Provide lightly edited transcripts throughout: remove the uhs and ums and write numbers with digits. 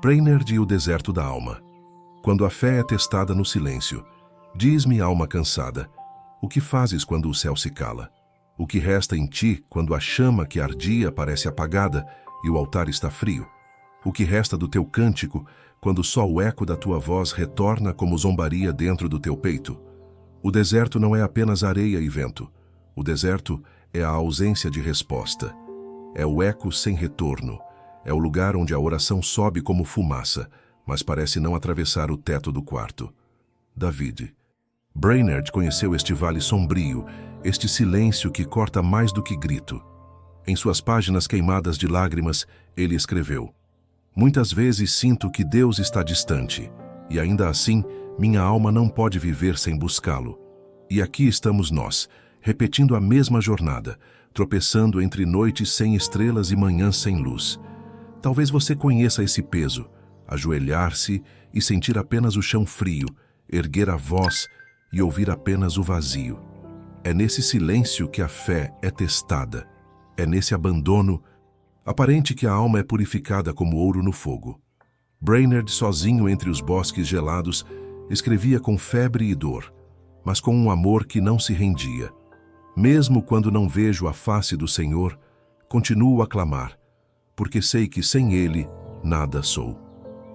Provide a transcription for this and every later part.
Brainerd e o deserto da alma. Quando a fé é testada no silêncio, diz-me, alma cansada, o que fazes quando o céu se cala? O que resta em ti quando a chama que ardia parece apagada e o altar está frio? O que resta do teu cântico quando só o eco da tua voz retorna como zombaria dentro do teu peito? O deserto não é apenas areia e vento. O deserto é a ausência de resposta. É o eco sem retorno. É o lugar onde a oração sobe como fumaça, mas parece não atravessar o teto do quarto. David. Brainerd conheceu este vale sombrio, este silêncio que corta mais do que grito. Em suas páginas queimadas de lágrimas, ele escreveu: muitas vezes sinto que Deus está distante, e ainda assim, minha alma não pode viver sem buscá-lo. E aqui estamos nós, repetindo a mesma jornada, tropeçando entre noites sem estrelas e manhãs sem luz. Talvez você conheça esse peso, ajoelhar-se e sentir apenas o chão frio, erguer a voz e ouvir apenas o vazio. É nesse silêncio que a fé é testada. É nesse abandono aparente que a alma é purificada como ouro no fogo. Brainerd, sozinho entre os bosques gelados, escrevia com febre e dor, mas com um amor que não se rendia. Mesmo quando não vejo a face do Senhor, continuo a clamar, porque sei que sem Ele nada sou.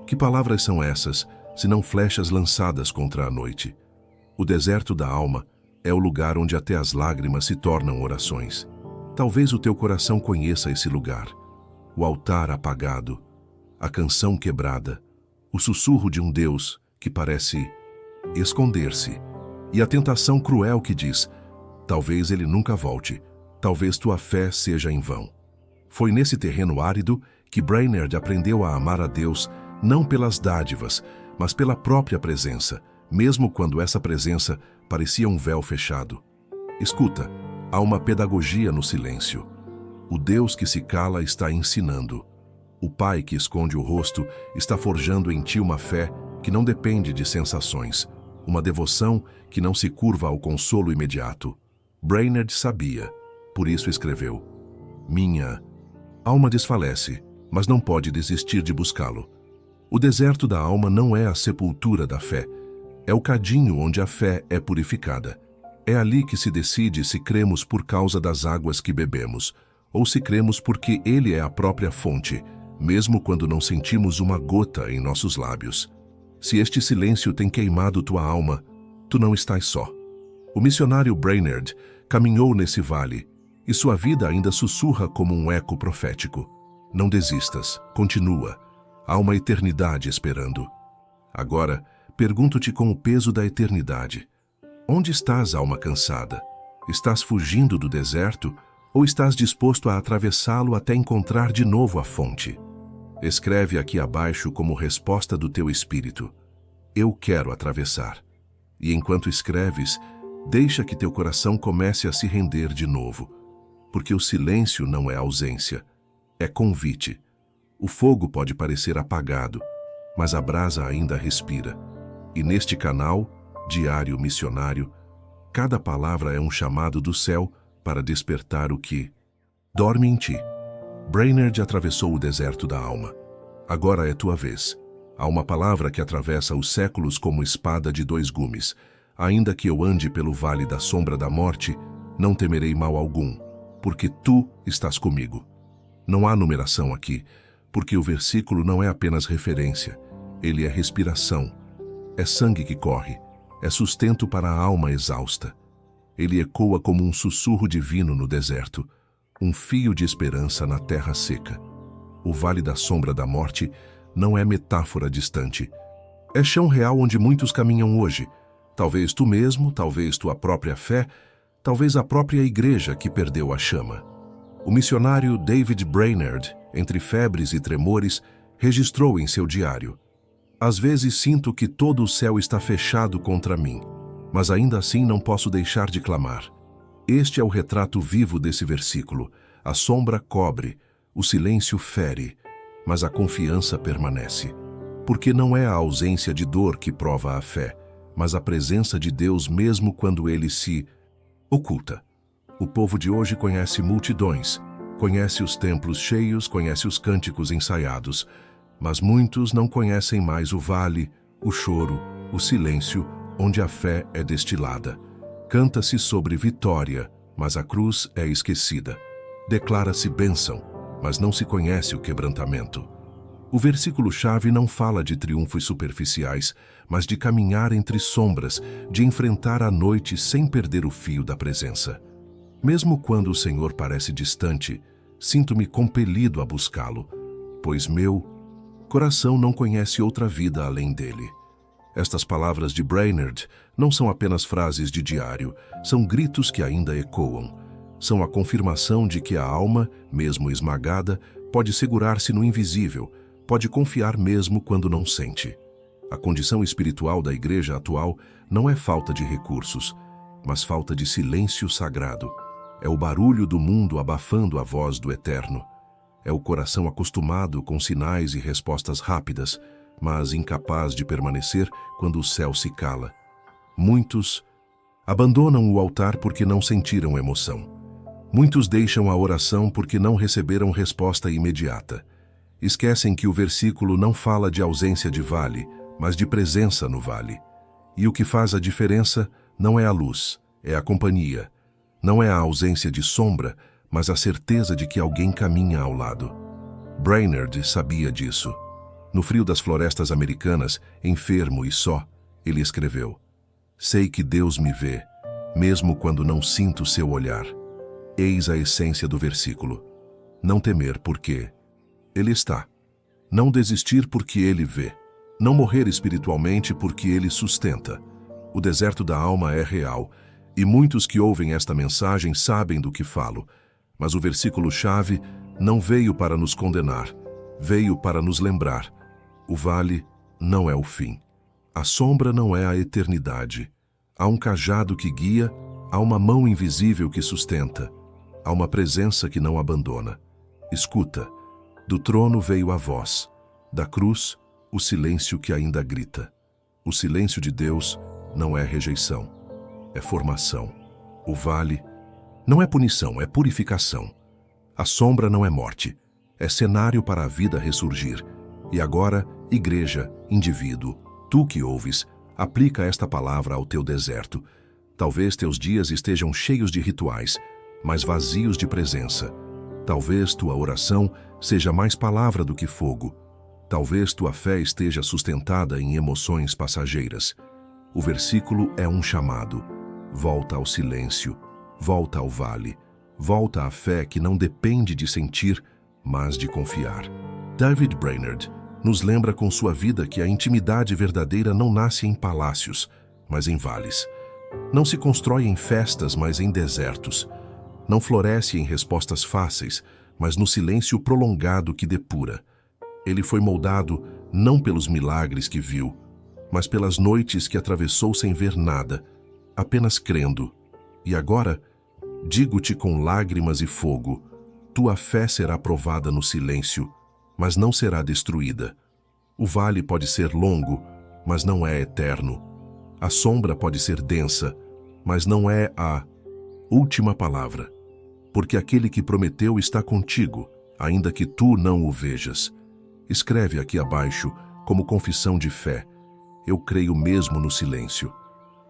Que palavras são essas, senão flechas lançadas contra a noite? O deserto da alma é o lugar onde até as lágrimas se tornam orações. Talvez o teu coração conheça esse lugar. O altar apagado, a canção quebrada, o sussurro de um Deus que parece esconder-se, e a tentação cruel que diz: talvez ele nunca volte, talvez tua fé seja em vão. Foi nesse terreno árido que Brainerd aprendeu a amar a Deus não pelas dádivas, mas pela própria presença, mesmo quando essa presença parecia um véu fechado. Escuta, há uma pedagogia no silêncio. O Deus que se cala está ensinando. O Pai que esconde o rosto está forjando em ti uma fé que não depende de sensações, uma devoção que não se curva ao consolo imediato. Brainerd sabia, por isso escreveu: minha alma desfalece, mas não pode desistir de buscá-lo. O deserto da alma não é a sepultura da fé, é o cadinho onde a fé é purificada. É ali que se decide se cremos por causa das águas que bebemos, ou se cremos porque Ele é a própria fonte, mesmo quando não sentimos uma gota em nossos lábios. Se este silêncio tem queimado tua alma, tu não estás só. O missionário Brainerd caminhou nesse vale, e sua vida ainda sussurra como um eco profético. Não desistas, continua. Há uma eternidade esperando. Agora, pergunto-te com o peso da eternidade: onde estás, alma cansada? Estás fugindo do deserto ou estás disposto a atravessá-lo até encontrar de novo a fonte? Escreve aqui abaixo como resposta do teu espírito: eu quero atravessar. E enquanto escreves, deixa que teu coração comece a se render de novo, porque o silêncio não é ausência, é convite. O fogo pode parecer apagado, mas a brasa ainda respira. E neste canal, Diário Missionário, cada palavra é um chamado do céu para despertar o que dorme em ti. Brainerd atravessou o deserto da alma. Agora é tua vez. Há uma palavra que atravessa os séculos como espada de dois gumes. Ainda que eu ande pelo vale da sombra da morte, não temerei mal algum, porque tu estás comigo. Não há numeração aqui, porque o versículo não é apenas referência, ele é respiração, é sangue que corre, é sustento para a alma exausta. Ele ecoa como um sussurro divino no deserto, um fio de esperança na terra seca. O vale da sombra da morte não é metáfora distante. É chão real onde muitos caminham hoje. Talvez tu mesmo, talvez tua própria fé, talvez a própria igreja que perdeu a chama. O missionário David Brainerd, entre febres e tremores, registrou em seu diário: às vezes sinto que todo o céu está fechado contra mim, mas ainda assim não posso deixar de clamar. Este é o retrato vivo desse versículo. A sombra cobre, o silêncio fere, mas a confiança permanece. Porque não é a ausência de dor que prova a fé, mas a presença de Deus mesmo quando ele se oculta. O povo de hoje conhece multidões, conhece os templos cheios, conhece os cânticos ensaiados, Mas muitos não conhecem mais o vale, o choro, o silêncio, onde a fé é destilada. Canta-se sobre vitória, mas a cruz é esquecida. Declara-se bênção, mas não se conhece o quebrantamento. O versículo-chave não fala de triunfos superficiais, mas de caminhar entre sombras, de enfrentar a noite sem perder o fio da presença. Mesmo quando o Senhor parece distante, sinto-me compelido a buscá-lo, pois meu coração não conhece outra vida além dele. Estas palavras de Brainerd não são apenas frases de diário, são gritos que ainda ecoam. São a confirmação de que a alma, mesmo esmagada, pode segurar-se no invisível, pode confiar mesmo quando não sente. A condição espiritual da igreja atual não é falta de recursos, mas falta de silêncio sagrado. É o barulho do mundo abafando a voz do Eterno. É o coração acostumado com sinais e respostas rápidas, mas incapaz de permanecer quando o céu se cala. Muitos abandonam o altar porque não sentiram emoção. Muitos deixam a oração porque não receberam resposta imediata. Esquecem que o versículo não fala de ausência de vale, mas de presença no vale. E o que faz a diferença não é a luz, é a companhia. Não é a ausência de sombra, mas a certeza de que alguém caminha ao lado. Brainerd sabia disso. No frio das florestas americanas, enfermo e só, ele escreveu: "Sei que Deus me vê, mesmo quando não sinto seu olhar." Eis a essência do versículo. Não temer porque Ele está. Não desistir porque Ele vê. Não morrer espiritualmente porque Ele sustenta. O deserto da alma é real, e muitos que ouvem esta mensagem sabem do que falo. Mas o versículo-chave não veio para nos condenar, veio para nos lembrar. O vale não é o fim. A sombra não é a eternidade. Há um cajado que guia, há uma mão invisível que sustenta. Há uma presença que não abandona. Escuta, do trono veio a voz, da cruz, o silêncio que ainda grita. O silêncio de Deus não é rejeição, é formação. O vale não é punição, é purificação. A sombra não é morte, é cenário para a vida ressurgir. E agora, igreja, indivíduo, tu que ouves, aplica esta palavra ao teu deserto. Talvez teus dias estejam cheios de rituais, mas vazios de presença. Talvez tua oração seja mais palavra do que fogo. Talvez tua fé esteja sustentada em emoções passageiras. O versículo é um chamado. Volta ao silêncio, volta ao vale, volta à fé que não depende de sentir, mas de confiar. David Brainerd nos lembra com sua vida que a intimidade verdadeira não nasce em palácios, mas em vales. Não se constrói em festas, mas em desertos. Não floresce em respostas fáceis, mas no silêncio prolongado que depura. Ele foi moldado não pelos milagres que viu, mas pelas noites que atravessou sem ver nada, apenas crendo. E agora, digo-te com lágrimas e fogo, tua fé será provada no silêncio, mas não será destruída. O vale pode ser longo, mas não é eterno. A sombra pode ser densa, mas não é a última palavra. Porque aquele que prometeu está contigo, ainda que tu não o vejas. Escreve aqui abaixo, como confissão de fé: eu creio mesmo no silêncio.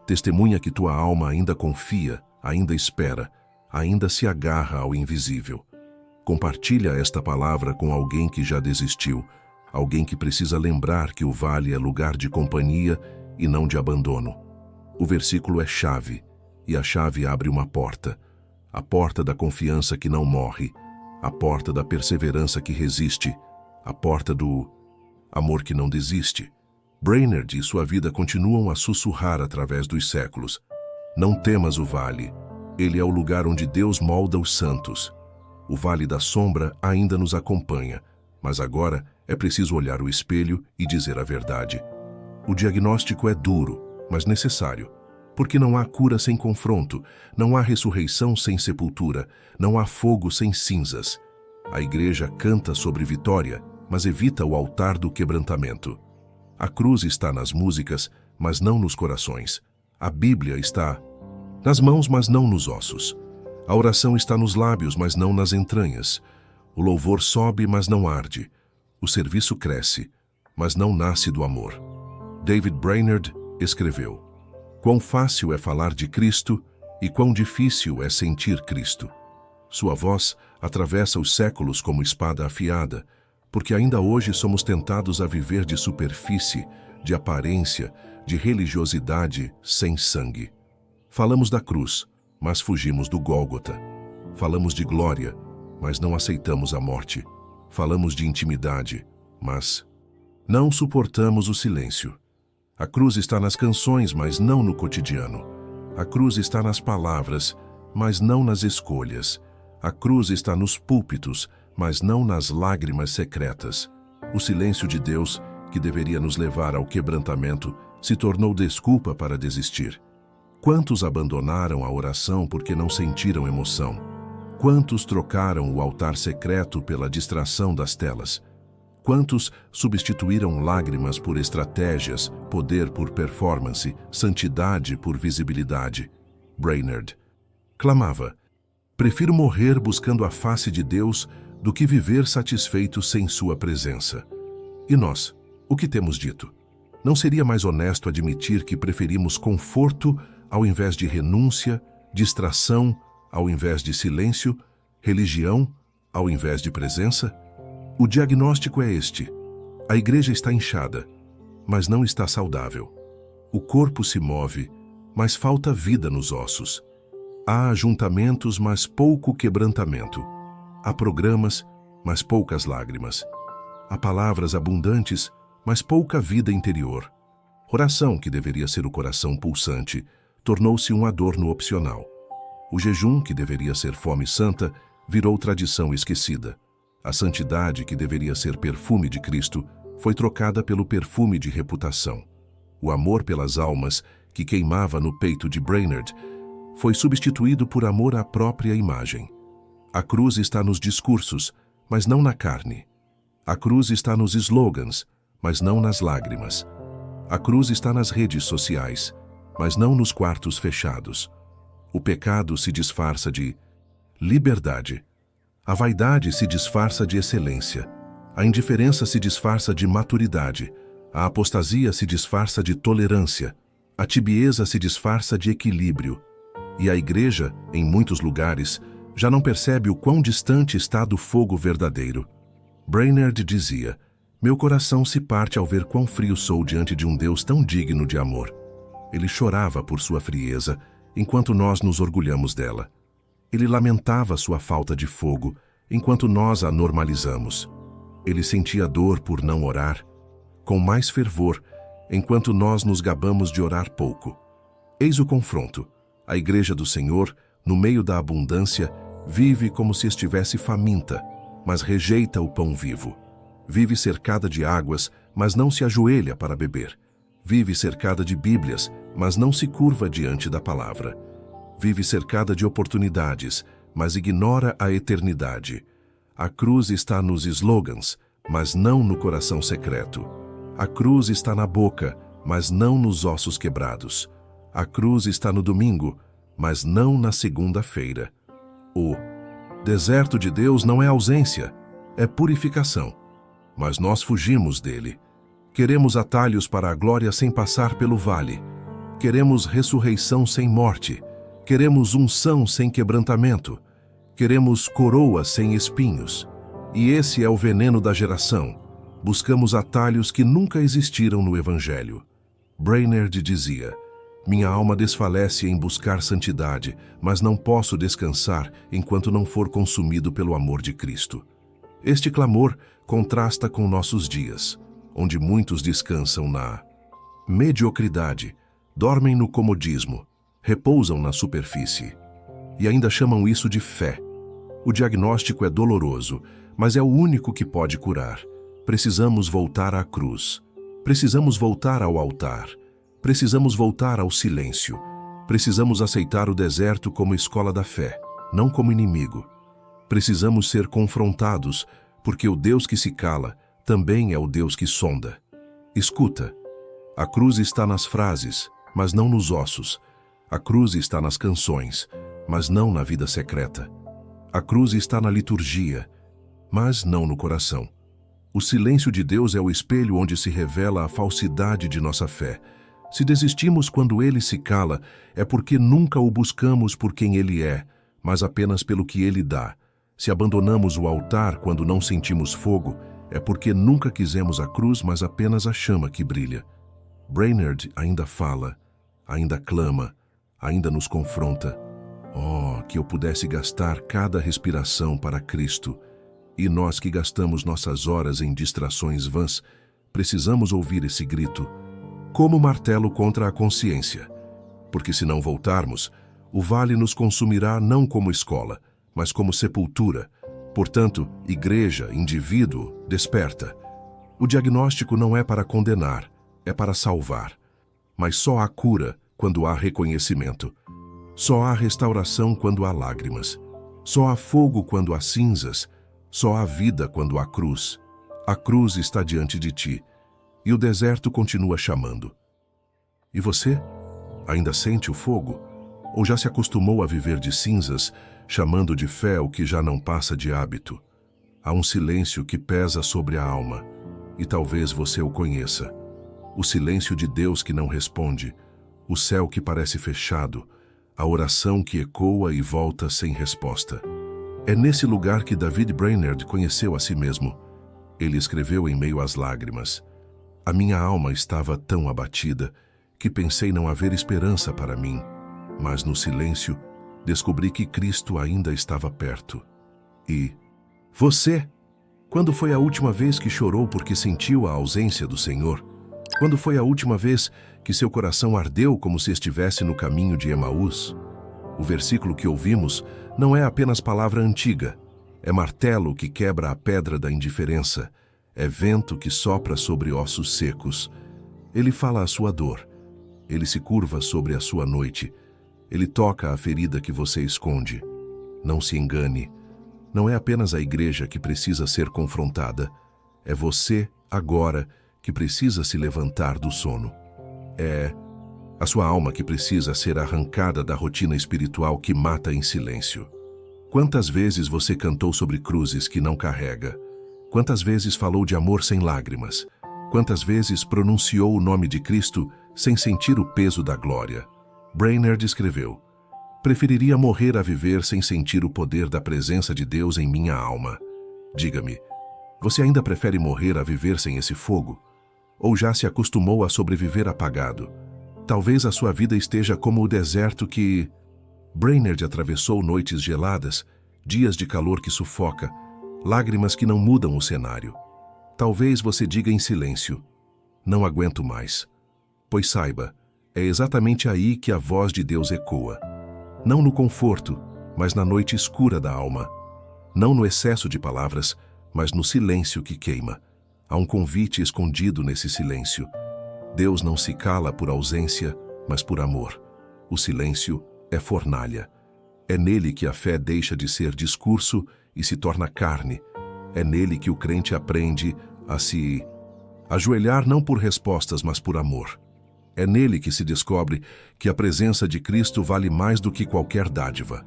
Testemunha que tua alma ainda confia, ainda espera, ainda se agarra ao invisível. Compartilha esta palavra com alguém que já desistiu, alguém que precisa lembrar que o vale é lugar de companhia e não de abandono. O versículo é chave, e a chave abre uma porta. A porta da confiança que não morre, a porta da perseverança que resiste, a porta do amor que não desiste. Brainerd e sua vida continuam a sussurrar através dos séculos. Não temas o vale, ele é o lugar onde Deus molda os santos. O vale da sombra ainda nos acompanha, mas agora é preciso olhar o espelho e dizer a verdade. O diagnóstico é duro, mas necessário. Porque não há cura sem confronto, não há ressurreição sem sepultura, não há fogo sem cinzas. A igreja canta sobre vitória, mas evita o altar do quebrantamento. A cruz está nas músicas, mas não nos corações. A Bíblia está nas mãos, mas não nos ossos. A oração está nos lábios, mas não nas entranhas. O louvor sobe, mas não arde. O serviço cresce, mas não nasce do amor. David Brainerd escreveu: quão fácil é falar de Cristo e quão difícil é sentir Cristo. Sua voz atravessa os séculos como espada afiada, porque ainda hoje somos tentados a viver de superfície, de aparência, de religiosidade sem sangue. Falamos da cruz, mas fugimos do Gólgota. Falamos de glória, mas não aceitamos a morte. Falamos de intimidade, mas não suportamos o silêncio. A cruz está nas canções, mas não no cotidiano. A cruz está nas palavras, mas não nas escolhas. A cruz está nos púlpitos, mas não nas lágrimas secretas. O silêncio de Deus, que deveria nos levar ao quebrantamento, se tornou desculpa para desistir. Quantos abandonaram a oração porque não sentiram emoção? Quantos trocaram o altar secreto pela distração das telas? Quantos substituíram lágrimas por estratégias, poder por performance, santidade por visibilidade? Brainerd clamava: prefiro morrer buscando a face de Deus do que viver satisfeito sem sua presença. E nós, o que temos dito? Não seria mais honesto admitir que preferimos conforto ao invés de renúncia, distração ao invés de silêncio, religião ao invés de presença? O diagnóstico é este: a igreja está inchada, mas não está saudável. O corpo se move, mas falta vida nos ossos. Há ajuntamentos, mas pouco quebrantamento. Há programas, mas poucas lágrimas. Há palavras abundantes, mas pouca vida interior. Oração, que deveria ser o coração pulsante, tornou-se um adorno opcional. O jejum, que deveria ser fome santa, virou tradição esquecida. A santidade, que deveria ser perfume de Cristo, foi trocada pelo perfume de reputação. O amor pelas almas, que queimava no peito de Brainerd, foi substituído por amor à própria imagem. A cruz está nos discursos, mas não na carne. A cruz está nos slogans, mas não nas lágrimas. A cruz está nas redes sociais, mas não nos quartos fechados. O pecado se disfarça de liberdade. A vaidade se disfarça de excelência. A indiferença se disfarça de maturidade. A apostasia se disfarça de tolerância. A tibieza se disfarça de equilíbrio. E a igreja, em muitos lugares, já não percebe o quão distante está do fogo verdadeiro. Brainerd dizia: meu coração se parte ao ver quão frio sou diante de um Deus tão digno de amor. Ele chorava por sua frieza, enquanto nós nos orgulhamos dela. Ele lamentava sua falta de fogo, enquanto nós a normalizamos. Ele sentia dor por não orar, com mais fervor, enquanto nós nos gabamos de orar pouco. Eis o confronto. A igreja do Senhor, no meio da abundância, vive como se estivesse faminta, mas rejeita o pão vivo. Vive cercada de águas, mas não se ajoelha para beber. Vive cercada de Bíblias, mas não se curva diante da palavra. Vive cercada de oportunidades, mas ignora a eternidade. A cruz está nos slogans, mas não no coração secreto. A cruz está na boca, mas não nos ossos quebrados. A cruz está no domingo, mas não na segunda-feira. O deserto de Deus não é ausência, é purificação. Mas nós fugimos dele. Queremos atalhos para a glória sem passar pelo vale. Queremos ressurreição sem morte. Queremos unção sem quebrantamento. Queremos coroa sem espinhos. E esse é o veneno da geração. Buscamos atalhos que nunca existiram no Evangelho. Brainerd dizia: minha alma desfalece em buscar santidade, mas não posso descansar enquanto não for consumido pelo amor de Cristo. Este clamor contrasta com nossos dias, onde muitos descansam na mediocridade, dormem no comodismo, repousam na superfície. E ainda chamam isso de fé. O diagnóstico é doloroso, mas é o único que pode curar. Precisamos voltar à cruz. Precisamos voltar ao altar. Precisamos voltar ao silêncio. Precisamos aceitar o deserto como escola da fé, não como inimigo. Precisamos ser confrontados, porque o Deus que se cala também é o Deus que sonda. Escuta, a cruz está nas frases, mas não nos ossos. A cruz está nas canções, mas não na vida secreta. A cruz está na liturgia, mas não no coração. O silêncio de Deus é o espelho onde se revela a falsidade de nossa fé. Se desistimos quando Ele se cala, é porque nunca o buscamos por quem Ele é, mas apenas pelo que Ele dá. Se abandonamos o altar quando não sentimos fogo, é porque nunca quisemos a cruz, mas apenas a chama que brilha. Brainerd ainda fala, ainda clama, ainda nos confronta. Oh, que eu pudesse gastar cada respiração para Cristo. E nós que gastamos nossas horas em distrações vãs, precisamos ouvir esse grito, como martelo contra a consciência. Porque se não voltarmos, o vale nos consumirá não como escola, mas como sepultura. Portanto, igreja, indivíduo, desperta. O diagnóstico não é para condenar, é para salvar. Mas só há cura quando há reconhecimento. Só há restauração quando há lágrimas. Só há fogo quando há cinzas. Só há vida quando há cruz. A cruz está diante de ti, e o deserto continua chamando. E você? Ainda sente o fogo? Ou já se acostumou a viver de cinzas, chamando de fé o que já não passa de hábito? Há um silêncio que pesa sobre a alma, e talvez você o conheça. O silêncio de Deus que não responde, o céu que parece fechado, a oração que ecoa e volta sem resposta. É nesse lugar que David Brainerd conheceu a si mesmo. Ele escreveu em meio às lágrimas: "A minha alma estava tão abatida que pensei não haver esperança para mim, mas no silêncio descobri que Cristo ainda estava perto." E você? Quando foi a última vez que chorou porque sentiu a ausência do Senhor? Quando foi a última vez que seu coração ardeu como se estivesse no caminho de Emaús? O versículo que ouvimos não é apenas palavra antiga, é martelo que quebra a pedra da indiferença, é vento que sopra sobre ossos secos. Ele fala a sua dor, ele se curva sobre a sua noite, ele toca a ferida que você esconde. Não se engane, não é apenas a igreja que precisa ser confrontada, é você, agora, que precisa se levantar do sono. É a sua alma que precisa ser arrancada da rotina espiritual que mata em silêncio. Quantas vezes você cantou sobre cruzes que não carrega? Quantas vezes falou de amor sem lágrimas? Quantas vezes pronunciou o nome de Cristo sem sentir o peso da glória? Brainerd escreveu: "Preferiria morrer a viver sem sentir o poder da presença de Deus em minha alma." Diga-me, você ainda prefere morrer a viver sem esse fogo? Ou já se acostumou a sobreviver apagado? Talvez a sua vida esteja como o deserto que Brainerd atravessou, noites geladas, dias de calor que sufoca, lágrimas que não mudam o cenário. Talvez você diga em silêncio: "Não aguento mais." Pois saiba, é exatamente aí que a voz de Deus ecoa. Não no conforto, mas na noite escura da alma. Não no excesso de palavras, mas no silêncio que queima. Há um convite escondido nesse silêncio. Deus não se cala por ausência, mas por amor. O silêncio é fornalha. É nele que a fé deixa de ser discurso e se torna carne. É nele que o crente aprende a se ajoelhar não por respostas, mas por amor. É nele que se descobre que a presença de Cristo vale mais do que qualquer dádiva.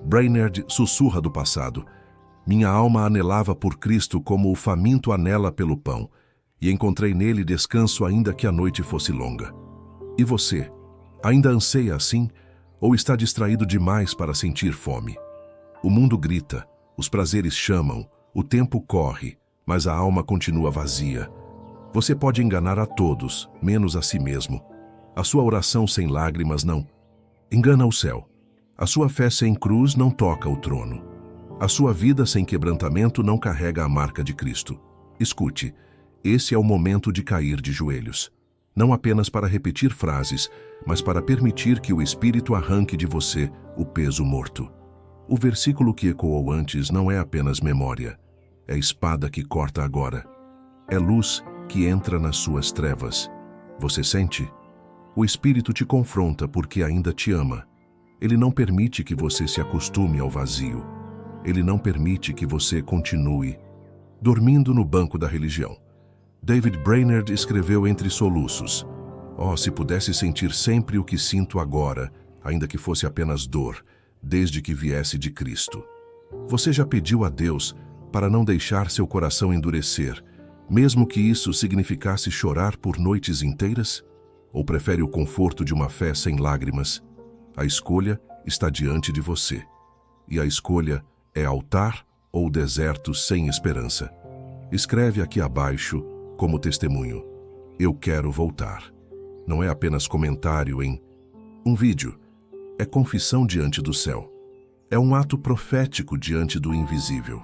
Brainerd sussurra do passado: "Minha alma anelava por Cristo como o faminto anela pelo pão, e encontrei nele descanso ainda que a noite fosse longa." E você, ainda anseia assim, ou está distraído demais para sentir fome? O mundo grita, os prazeres chamam, o tempo corre, mas a alma continua vazia. Você pode enganar a todos, menos a si mesmo. A sua oração sem lágrimas não engana o céu. A sua fé sem cruz não toca o trono. A sua vida sem quebrantamento não carrega a marca de Cristo. Escute, esse é o momento de cair de joelhos. Não apenas para repetir frases, mas para permitir que o Espírito arranque de você o peso morto. O versículo que ecoou antes não é apenas memória. É espada que corta agora. É luz que entra nas suas trevas. Você sente? O Espírito te confronta porque ainda te ama. Ele não permite que você se acostume ao vazio. Ele não permite que você continue dormindo no banco da religião. David Brainerd escreveu entre soluços: "Oh, se pudesse sentir sempre o que sinto agora, ainda que fosse apenas dor, desde que viesse de Cristo." Você já pediu a Deus para não deixar seu coração endurecer mesmo que isso significasse chorar por noites inteiras? Ou prefere o conforto de uma fé sem lágrimas? A escolha está diante de você. E a escolha é altar ou deserto sem esperança. Escreve aqui abaixo como testemunho: eu quero voltar. Não é apenas comentário em um vídeo. É confissão diante do céu. É um ato profético diante do invisível.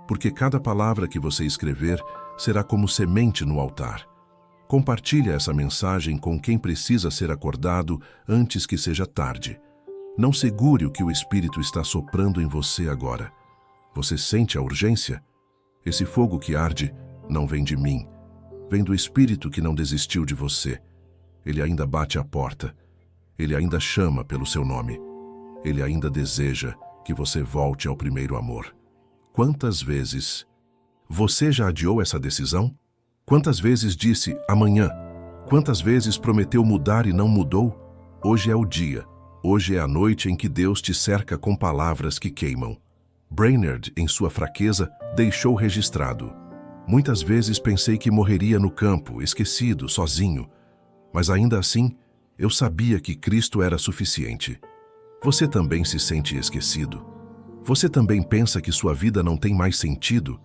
Porque cada palavra que você escrever será como semente no altar. Compartilhe essa mensagem com quem precisa ser acordado antes que seja tarde. Não segure o que o Espírito está soprando em você agora. Você sente a urgência? Esse fogo que arde não vem de mim. Vem do Espírito que não desistiu de você. Ele ainda bate à porta. Ele ainda chama pelo seu nome. Ele ainda deseja que você volte ao primeiro amor. Quantas vezes você já adiou essa decisão? Quantas vezes disse amanhã? Quantas vezes prometeu mudar e não mudou? Hoje é o dia. Hoje é a noite em que Deus te cerca com palavras que queimam. Brainerd, em sua fraqueza, deixou registrado: muitas vezes pensei que morreria no campo, esquecido, sozinho. Mas ainda assim, eu sabia que Cristo era suficiente. Você também se sente esquecido? Você também pensa que sua vida não tem mais sentido?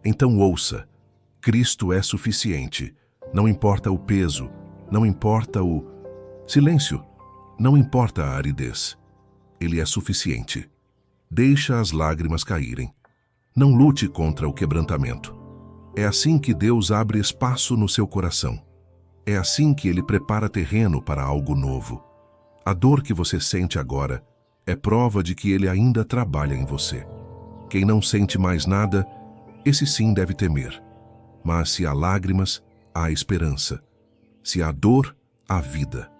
Então ouça: Cristo é suficiente. Não importa o peso, não importa o silêncio, não importa a aridez. Ele é suficiente. Deixa as lágrimas caírem. Não lute contra o quebrantamento. É assim que Deus abre espaço no seu coração. É assim que Ele prepara terreno para algo novo. A dor que você sente agora é prova de que Ele ainda trabalha em você. Quem não sente mais nada, esse sim deve temer. Mas se há lágrimas, há esperança. Se há dor, há vida.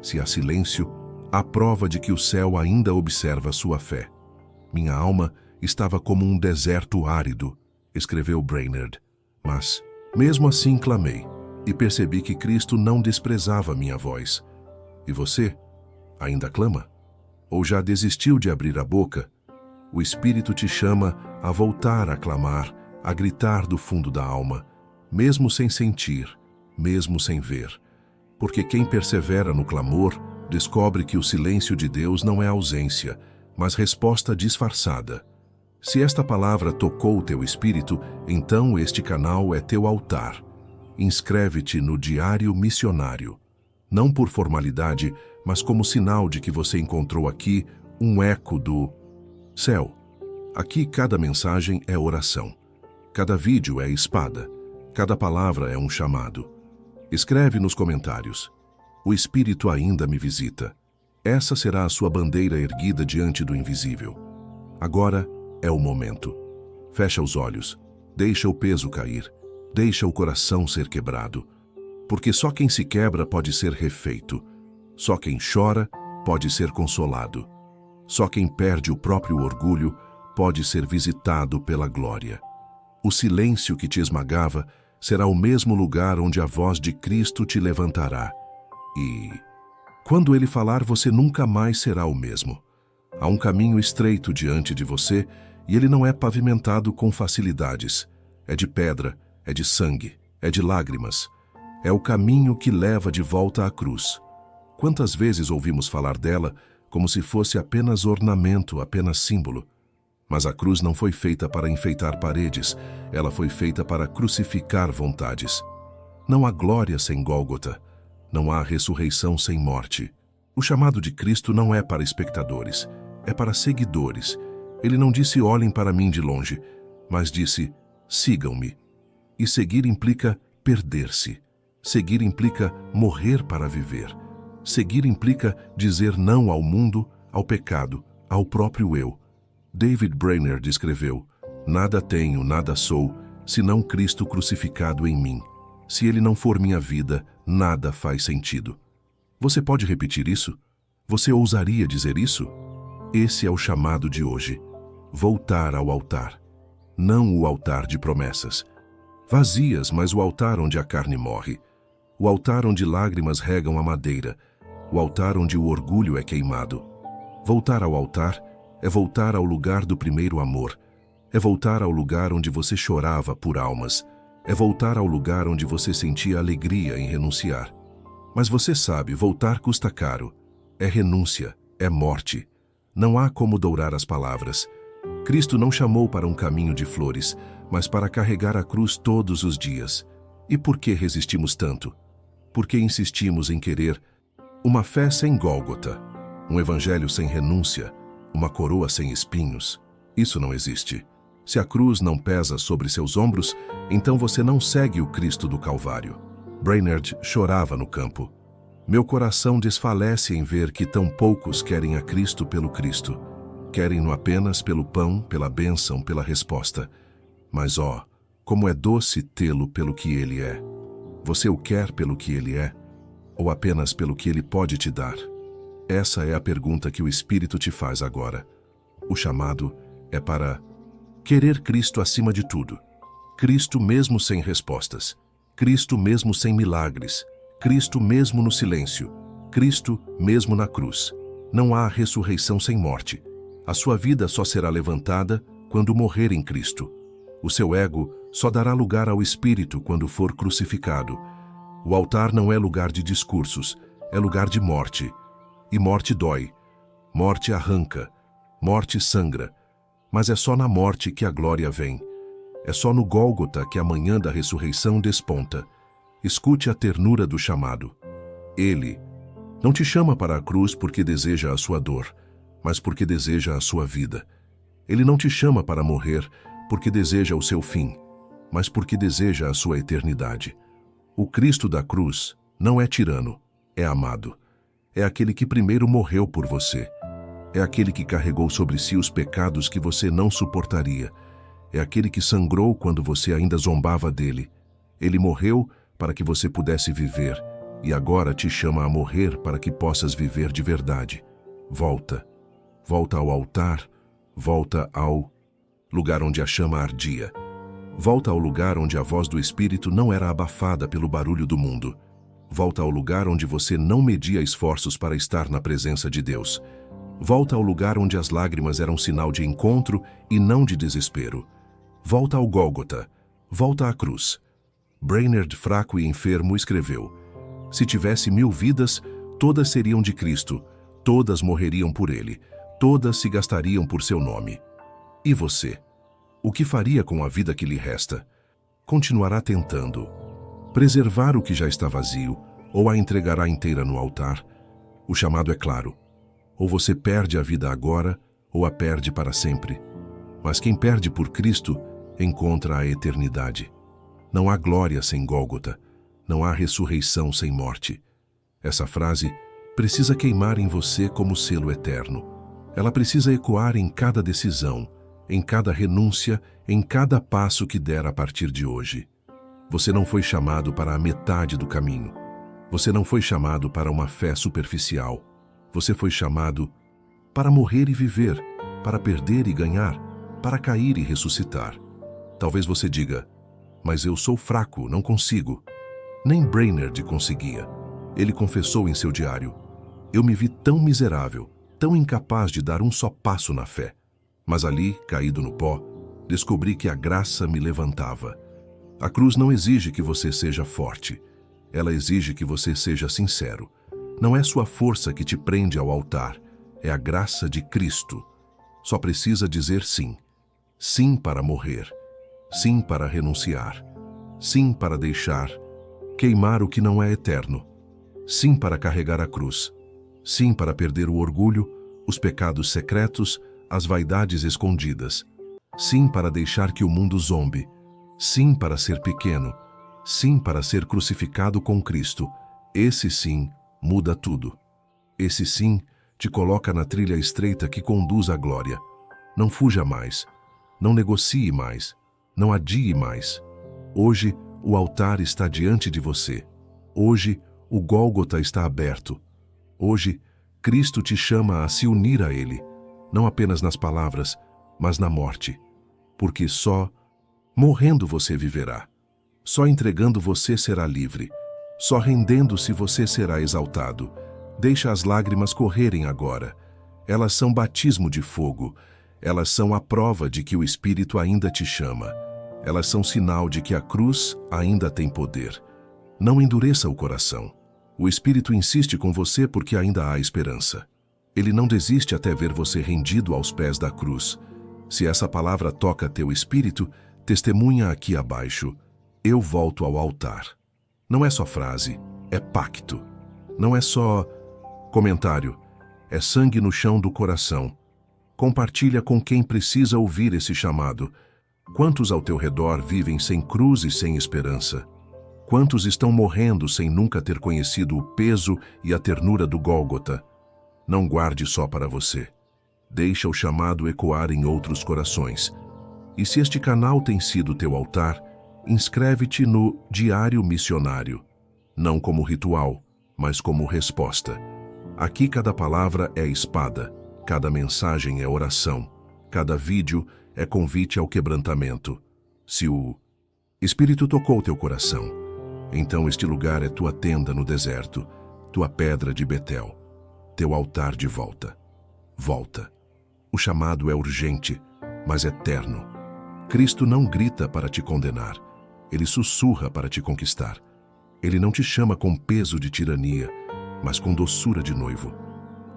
Se há silêncio, há prova de que o céu ainda observa sua fé. Minha alma estava como um deserto árido, escreveu Brainerd. Mas, mesmo assim, clamei e percebi que Cristo não desprezava minha voz. E você? Ainda clama? Ou já desistiu de abrir a boca? O Espírito te chama a voltar a clamar, a gritar do fundo da alma, mesmo sem sentir, mesmo sem ver. Porque quem persevera no clamor descobre que o silêncio de Deus não é ausência, mas resposta disfarçada. Se esta palavra tocou o teu espírito, então este canal é teu altar. Inscreve-te no Diário Missionário, não por formalidade, mas como sinal de que você encontrou aqui um eco do céu. Aqui cada mensagem é oração, cada vídeo é espada, cada palavra é um chamado. Escreve nos comentários: o Espírito ainda me visita. Essa será a sua bandeira erguida diante do invisível. Agora é o momento. Fecha os olhos, deixa o peso cair, deixa o coração ser quebrado. Porque só quem se quebra pode ser refeito. Só quem chora pode ser consolado. Só quem perde o próprio orgulho pode ser visitado pela glória. O silêncio que te esmagava será o mesmo lugar onde a voz de Cristo te levantará. E quando Ele falar, você nunca mais será o mesmo. Há um caminho estreito diante de você e ele não é pavimentado com facilidades. É de pedra, é de sangue, é de lágrimas. É o caminho que leva de volta à cruz. Quantas vezes ouvimos falar dela como se fosse apenas ornamento, apenas símbolo? Mas a cruz não foi feita para enfeitar paredes, ela foi feita para crucificar vontades. Não há glória sem Gólgota, não há ressurreição sem morte. O chamado de Cristo não é para espectadores, é para seguidores. Ele não disse olhem para mim de longe, mas disse sigam-me. E seguir implica perder-se. Seguir implica morrer para viver. Seguir implica dizer não ao mundo, ao pecado, ao próprio eu. David Brainerd escreveu: nada tenho, nada sou, senão Cristo crucificado em mim. Se Ele não for minha vida, nada faz sentido. Você pode repetir isso? Você ousaria dizer isso? Esse é o chamado de hoje. Voltar ao altar. Não o altar de promessas vazias, mas o altar onde a carne morre. O altar onde lágrimas regam a madeira. O altar onde o orgulho é queimado. Voltar ao altar é voltar ao lugar do primeiro amor. É voltar ao lugar onde você chorava por almas. É voltar ao lugar onde você sentia alegria em renunciar. Mas você sabe, voltar custa caro. É renúncia, é morte. Não há como dourar as palavras. Cristo não chamou para um caminho de flores, mas para carregar a cruz todos os dias. E por que resistimos tanto? Porque insistimos em querer uma fé sem Gólgota, um evangelho sem renúncia, uma coroa sem espinhos. Isso não existe. Se a cruz não pesa sobre seus ombros, então você não segue o Cristo do Calvário. Brainerd chorava no campo. Meu coração desfalece em ver que tão poucos querem a Cristo pelo Cristo. Querem-no apenas pelo pão, pela bênção, pela resposta. Mas, ó, como é doce tê-lo pelo que ele é. Você o quer pelo que ele é? Ou apenas pelo que ele pode te dar? Essa é a pergunta que o Espírito te faz agora. O chamado é para querer Cristo acima de tudo. Cristo mesmo sem respostas. Cristo mesmo sem milagres. Cristo mesmo no silêncio. Cristo mesmo na cruz. Não há ressurreição sem morte. A sua vida só será levantada quando morrer em Cristo. O seu ego só dará lugar ao Espírito quando for crucificado. O altar não é lugar de discursos, é lugar de morte. E morte dói. Morte arranca. Morte sangra. Mas é só na morte que a glória vem. É só no Gólgota que a manhã da ressurreição desponta. Escute a ternura do chamado. Ele não te chama para a cruz porque deseja a sua dor, mas porque deseja a sua vida. Ele não te chama para morrer porque deseja o seu fim, mas porque deseja a sua eternidade. O Cristo da cruz não é tirano, é amado. É aquele que primeiro morreu por você. É aquele que carregou sobre si os pecados que você não suportaria. É aquele que sangrou quando você ainda zombava dele. Ele morreu para que você pudesse viver, e agora te chama a morrer para que possas viver de verdade. Volta. Volta ao altar. Volta ao lugar onde a chama ardia. Volta ao lugar onde a voz do Espírito não era abafada pelo barulho do mundo. Volta ao lugar onde você não media esforços para estar na presença de Deus. Volta ao lugar onde as lágrimas eram sinal de encontro e não de desespero. Volta ao Gólgota. Volta à cruz. Brainerd, fraco e enfermo, escreveu: se tivesse 1000 vidas, todas seriam de Cristo, todas morreriam por ele, todas se gastariam por seu nome. E você? O que faria com a vida que lhe resta? Continuará tentando preservar o que já está vazio ou a entregará inteira no altar? O chamado é claro. Ou você perde a vida agora ou a perde para sempre. Mas quem perde por Cristo encontra a eternidade. Não há glória sem Gólgota, não há ressurreição sem morte. Essa frase precisa queimar em você como selo eterno. Ela precisa ecoar em cada decisão, em cada renúncia, em cada passo que der a partir de hoje. Você não foi chamado para a metade do caminho. Você não foi chamado para uma fé superficial. Você foi chamado para morrer e viver, para perder e ganhar, para cair e ressuscitar. Talvez você diga: mas eu sou fraco, não consigo. Nem Brainerd conseguia. Ele confessou em seu diário: eu me vi tão miserável, tão incapaz de dar um só passo na fé. Mas ali, caído no pó, descobri que a graça me levantava. A cruz não exige que você seja forte. Ela exige que você seja sincero. Não é sua força que te prende ao altar, é a graça de Cristo. Só precisa dizer sim. Sim para morrer. Sim para renunciar. Sim para deixar queimar o que não é eterno. Sim para carregar a cruz. Sim para perder o orgulho, os pecados secretos, as vaidades escondidas. Sim para deixar que o mundo zombe. Sim para ser pequeno. Sim para ser crucificado com Cristo. Esse sim muda tudo. Esse sim te coloca na trilha estreita que conduz à glória. Não fuja mais. Não negocie mais. Não adie mais. Hoje, o altar está diante de você. Hoje, o Gólgota está aberto. Hoje, Cristo te chama a se unir a Ele, não apenas nas palavras, mas na morte. Porque só morrendo você viverá. Só entregando você será livre. Só rendendo-se você será exaltado. Deixa as lágrimas correrem agora. Elas são batismo de fogo. Elas são a prova de que o Espírito ainda te chama. Elas são sinal de que a cruz ainda tem poder. Não endureça o coração. O Espírito insiste com você porque ainda há esperança. Ele não desiste até ver você rendido aos pés da cruz. Se essa palavra toca teu espírito, testemunha aqui abaixo: eu volto ao altar. Não é só frase, é pacto. Não é só comentário, é sangue no chão do coração. Compartilha com quem precisa ouvir esse chamado. Quantos ao teu redor vivem sem cruz e sem esperança? Quantos estão morrendo sem nunca ter conhecido o peso e a ternura do Gólgota? Não guarde só para você. Deixa o chamado ecoar em outros corações. E se este canal tem sido teu altar, inscreve-te no Diário Missionário. Não como ritual, mas como resposta. Aqui cada palavra é espada, cada mensagem é oração, cada vídeo é convite ao quebrantamento. Se o Espírito tocou teu coração, então este lugar é tua tenda no deserto, tua pedra de Betel, teu altar de volta. Volta. O chamado é urgente, mas eterno. Cristo não grita para te condenar, ele sussurra para te conquistar. Ele não te chama com peso de tirania, mas com doçura de noivo.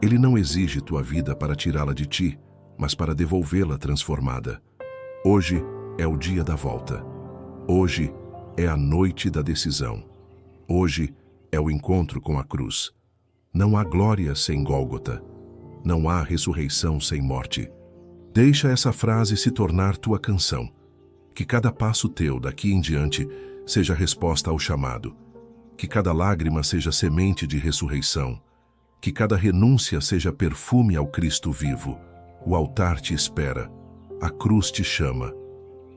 Ele não exige tua vida para tirá-la de ti, mas para devolvê-la transformada. Hoje é o dia da volta. Hoje é a noite da decisão. Hoje é o encontro com a cruz. Não há glória sem Gólgota. Não há ressurreição sem morte. Deixa essa frase se tornar tua canção. Que cada passo teu daqui em diante seja resposta ao chamado. Que cada lágrima seja semente de ressurreição. Que cada renúncia seja perfume ao Cristo vivo. O altar te espera. A cruz te chama.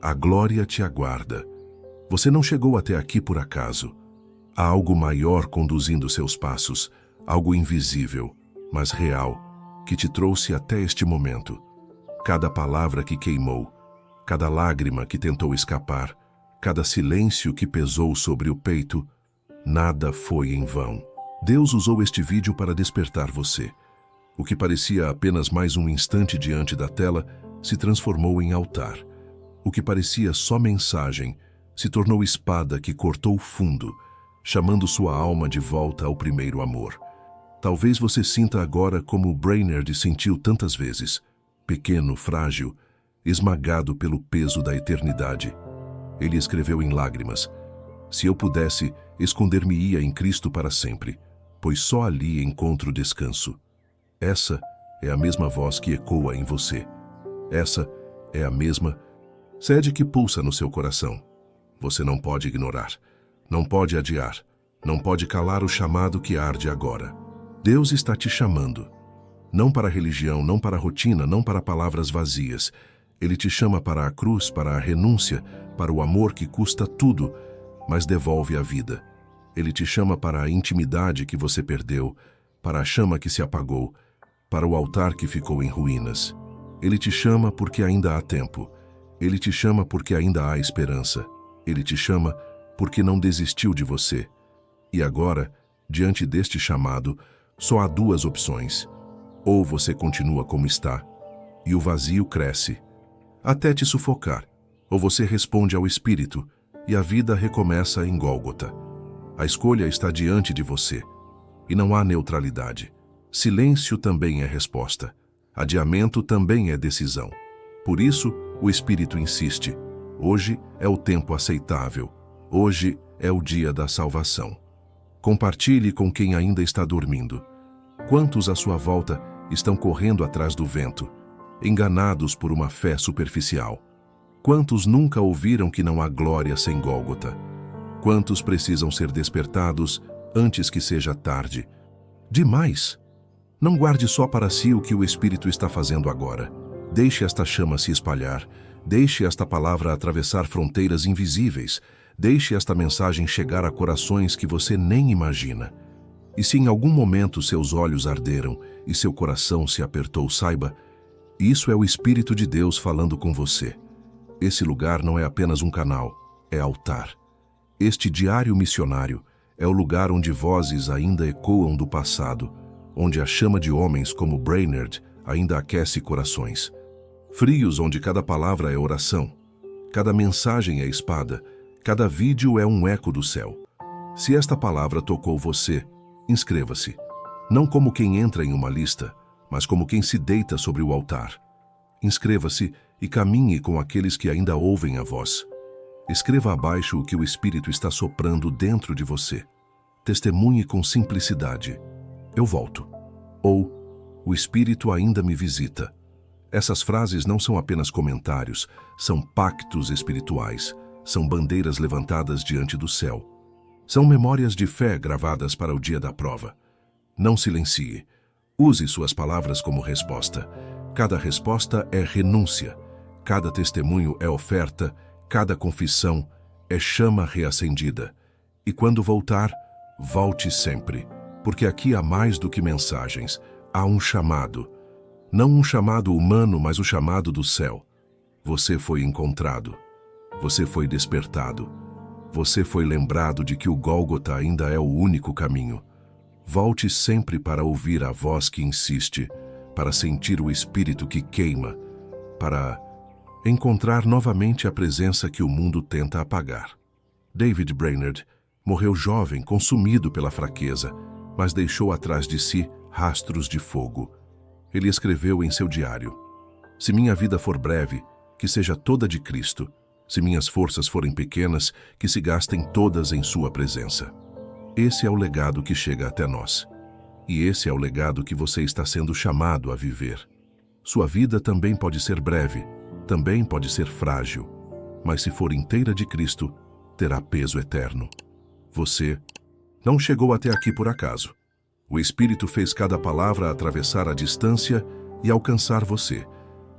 A glória te aguarda. Você não chegou até aqui por acaso. Há algo maior conduzindo seus passos, algo invisível, mas real, que te trouxe até este momento. Cada palavra que queimou, cada lágrima que tentou escapar, cada silêncio que pesou sobre o peito, nada foi em vão. Deus usou este vídeo para despertar você. O que parecia apenas mais um instante diante da tela se transformou em altar. O que parecia só mensagem se tornou espada que cortou fundo, chamando sua alma de volta ao primeiro amor. Talvez você sinta agora como Brainerd sentiu tantas vezes, pequeno, frágil, esmagado pelo peso da eternidade. Ele escreveu em lágrimas: se eu pudesse, esconder-me-ia em Cristo para sempre, pois só ali encontro descanso. Essa é a mesma voz que ecoa em você. Essa é a mesma sede que pulsa no seu coração. Você não pode ignorar, não pode adiar, não pode calar o chamado que arde agora. Deus está te chamando. Não para a religião, não para a rotina, não para palavras vazias. Ele te chama para a cruz, para a renúncia, para o amor que custa tudo, mas devolve a vida. Ele te chama para a intimidade que você perdeu, para a chama que se apagou, para o altar que ficou em ruínas. Ele te chama porque ainda há tempo. Ele te chama porque ainda há esperança. Ele te chama porque não desistiu de você. E agora, diante deste chamado, só há duas opções. Ou você continua como está, e o vazio cresce, até te sufocar, ou você responde ao Espírito, e a vida recomeça em Gólgota. A escolha está diante de você, e não há neutralidade. Silêncio também é resposta. Adiamento também é decisão. Por isso, o Espírito insiste. Hoje é o tempo aceitável. Hoje é o dia da salvação. Compartilhe com quem ainda está dormindo. Quantos à sua volta estão correndo atrás do vento, enganados por uma fé superficial? Quantos nunca ouviram que não há glória sem Gólgota? Quantos precisam ser despertados antes que seja tarde? Demais! Não guarde só para si o que o Espírito está fazendo agora. Deixe esta chama se espalhar. Deixe esta palavra atravessar fronteiras invisíveis. Deixe esta mensagem chegar a corações que você nem imagina. E se em algum momento seus olhos arderam e seu coração se apertou, saiba, isso é o Espírito de Deus falando com você. Esse lugar não é apenas um canal, é altar. Este diário missionário é o lugar onde vozes ainda ecoam do passado, onde a chama de homens como Brainerd ainda aquece corações. Frios onde cada palavra é oração. cada mensagem é espada, cada vídeo é um eco do céu. Se esta palavra tocou você, inscreva-se. Não como quem entra em uma lista, mas como quem se deita sobre o altar. Inscreva-se e caminhe com aqueles que ainda ouvem a voz. Escreva abaixo o que o Espírito está soprando dentro de você. Testemunhe com simplicidade. Eu volto. Ou, o Espírito ainda me visita. Essas frases não são apenas comentários, são pactos espirituais, são bandeiras levantadas diante do céu. São memórias de fé gravadas para o dia da prova. Não silencie. Use suas palavras como resposta. Cada resposta é renúncia. Cada testemunho é oferta. Cada confissão é chama reacendida. E quando voltar, volte sempre, porque aqui há mais do que mensagens. Há um chamado. Não um chamado humano, mas o chamado do céu. Você foi encontrado. Você foi despertado. Você foi lembrado de que o Gólgota ainda é o único caminho. Volte sempre para ouvir a voz que insiste, para sentir o espírito que queima, para encontrar novamente a presença que o mundo tenta apagar. David Brainerd morreu jovem, consumido pela fraqueza, mas deixou atrás de si rastros de fogo. Ele escreveu em seu diário: "Se minha vida for breve, que seja toda de Cristo. Se minhas forças forem pequenas, que se gastem todas em sua presença." Esse é o legado que chega até nós. E esse é o legado que você está sendo chamado a viver. Sua vida também pode ser breve, também pode ser frágil, mas se for inteira de Cristo, terá peso eterno. Você não chegou até aqui por acaso. O Espírito fez cada palavra atravessar a distância e alcançar você.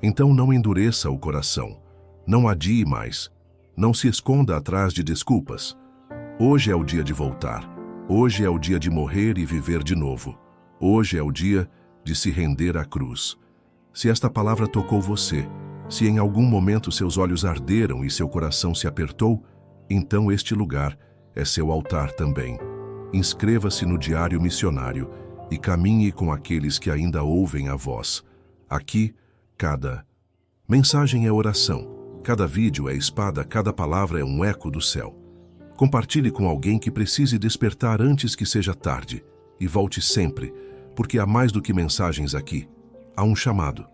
Então não endureça o coração. Não adie mais. Não se esconda atrás de desculpas. Hoje é o dia de voltar. Hoje é o dia de morrer e viver de novo. Hoje é o dia de se render à cruz. Se esta palavra tocou você, se em algum momento seus olhos arderam e seu coração se apertou, então este lugar é seu altar também. Inscreva-se no Diário Missionário e caminhe com aqueles que ainda ouvem a voz. Aqui, cada mensagem é oração, cada vídeo é espada, cada palavra é um eco do céu. Compartilhe com alguém que precise despertar antes que seja tarde. E volte sempre, porque há mais do que mensagens aqui. Há um chamado.